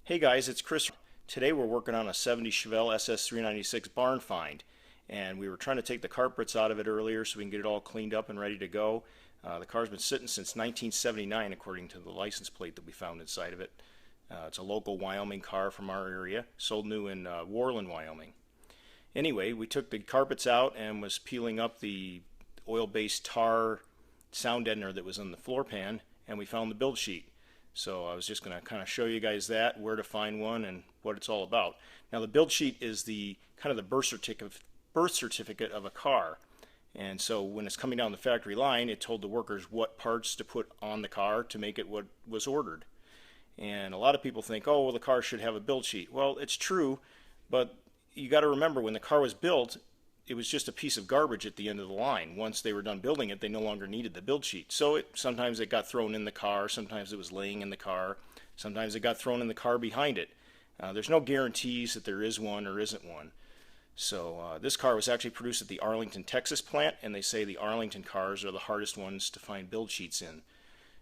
Hey guys, it's Chris. Today we're working on a 70 Chevelle SS396 barn find, and we were trying to take the carpets out of it earlier so we can get it all cleaned up and ready to go. The car's been sitting since 1979 according to the license plate that we found inside of it. It's a local Wyoming car from our area, sold new in Worland, Wyoming. Anyway, we took the carpets out and was peeling up the oil-based tar sound deadener that was on the floor pan, and we found the build sheet. So I was just going to kind of show you guys that, where to find one, and what it's all about. Now the build sheet is the kind of the birth certificate of a car. And so when it's coming down the factory line, it told the workers what parts to put on the car to make it what was ordered. And a lot of people think, oh, well, the car should have a build sheet. Well, it's true, but you got to remember when the car was built, it was just a piece of garbage at the end of the line. Once they were done building it, they no longer needed the build sheet. So sometimes it got thrown in the car, sometimes it was laying in the car, sometimes it got thrown in the car behind it. There's no guarantees that there is one or isn't one. So this car was actually produced at the Arlington, Texas plant, and they say the Arlington cars are the hardest ones to find build sheets in.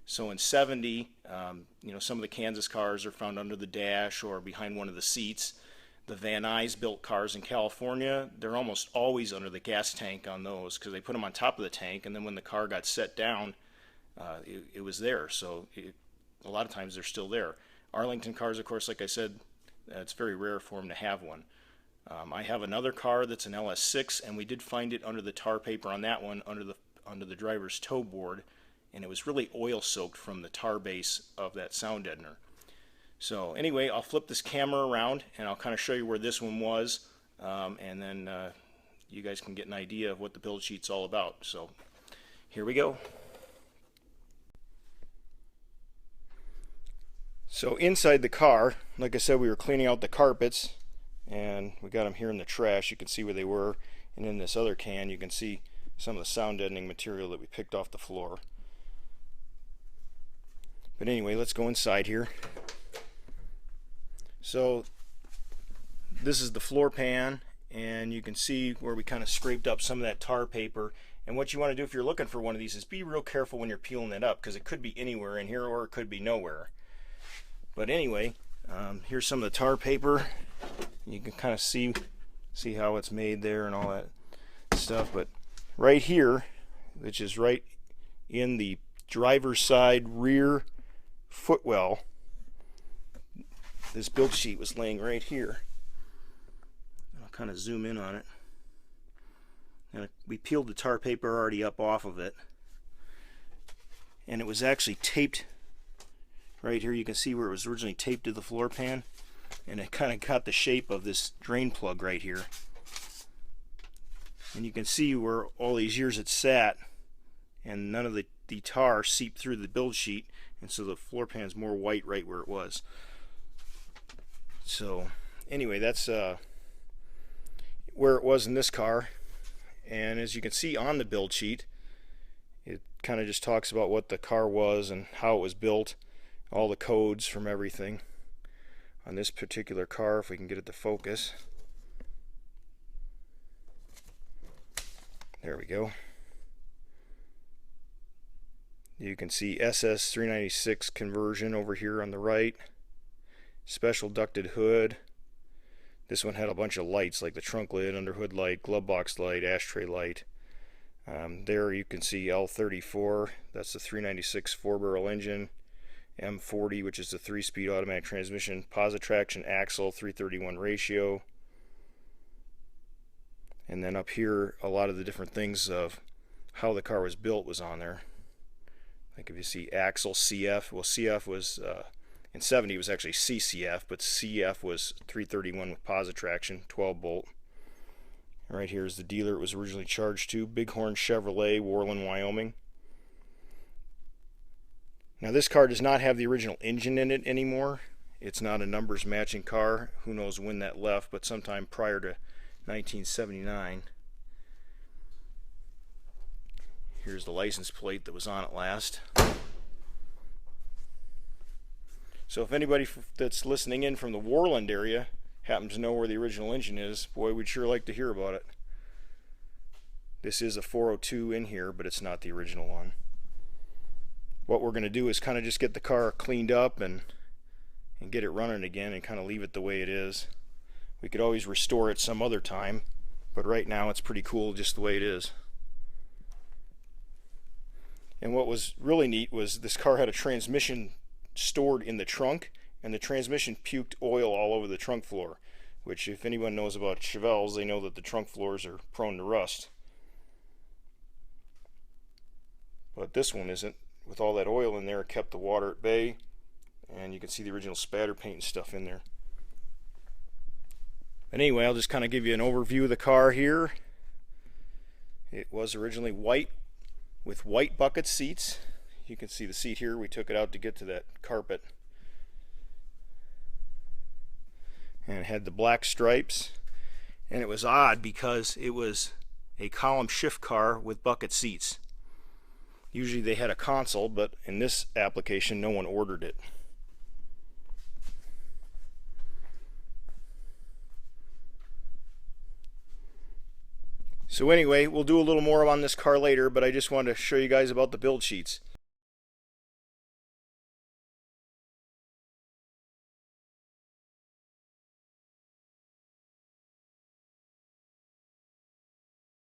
So in 70, some of the Kansas cars are found under the dash or behind one of the seats. The Van Nuys built cars in California, they're almost always under the gas tank on those because they put them on top of the tank, and then when the car got set down, it was there. So a lot of times they're still there. Arlington cars, of course, like I said, it's very rare for them to have one. I have another car that's an LS6, and we did find it under the tar paper on that one, under the driver's toe board, and it was really oil soaked from the tar base of that sound deadener. So anyway, I'll flip this camera around and I'll kind of show you where this one was, and then you guys can get an idea of what the build sheet's all about. So here we go. So inside the car, like I said, we were cleaning out the carpets, and we got them here in the trash. You can see where they were, and in this other can you can see some of the sound deadening material that we picked off the floor. But anyway, let's go inside here. So this is the floor pan, and you can see where we kind of scraped up some of that tar paper. And what you want to do if you're looking for one of these is be real careful when you're peeling it up, because it could be anywhere in here or it could be nowhere. But anyway, here's some of the tar paper. You can kind of see how it's made there and all that stuff. But right here, which is right in the driver's side rear footwell, this build sheet was laying right here. I'll kind of zoom in on it. And we peeled the tar paper already up off of it, and it was actually taped right here. You can see where it was originally taped to the floor pan, and it kind of got the shape of this drain plug right here. And you can see where all these years it sat, and none of the tar seeped through the build sheet, and so the floor pan is more white right where it was. So anyway, that's where it was in this car. And as you can see on the build sheet, it kind of just talks about what the car was and how it was built, all the codes from everything on this particular car, if we can get it to focus. There we go. You can see SS396 conversion over here on the right. Special ducted hood. This one had a bunch of lights like the trunk lid, under hood light, glove box light, ashtray light. There you can see L34, that's the 396 4-barrel engine. M40, which is the 3-speed automatic transmission, positive traction axle, 331 ratio. And then up here, a lot of the different things of how the car was built was on there. Like if you see axle CF, well, CF was in 70 it was actually CCF, but CF was 331 with positive traction, 12 bolt. Right here is the dealer it was originally charged to, Bighorn Chevrolet, Worland, Wyoming. Now this car does not have the original engine in it anymore. It's not a numbers matching car. Who knows when that left, but sometime prior to 1979. Here's the license plate that was on it last. So if anybody that's listening in from the Worland area happens to know where the original engine is, boy, we'd sure like to hear about it. This is a 402 in here, but it's not the original one. What we're going to do is kind of just get the car cleaned up and and get it running again and kind of leave it the way it is. We could always restore it some other time, but right now it's pretty cool just the way it is. And what was really neat was this car had a transmission stored in the trunk, and the transmission puked oil all over the trunk floor, which if anyone knows about Chevelles, they know that the trunk floors are prone to rust. But this one isn't. With all that oil in there, it kept the water at bay, and you can see the original spatter paint and stuff in there. But anyway, I'll just kind of give you an overview of the car here. It was originally white with white bucket seats. You can see the seat here. We took it out to get to that carpet. And it had the black stripes. And it was odd because it was a column shift car with bucket seats. Usually they had a console, but in this application no one ordered it. So anyway, we'll do a little more on this car later, but I just wanted to show you guys about the build sheets.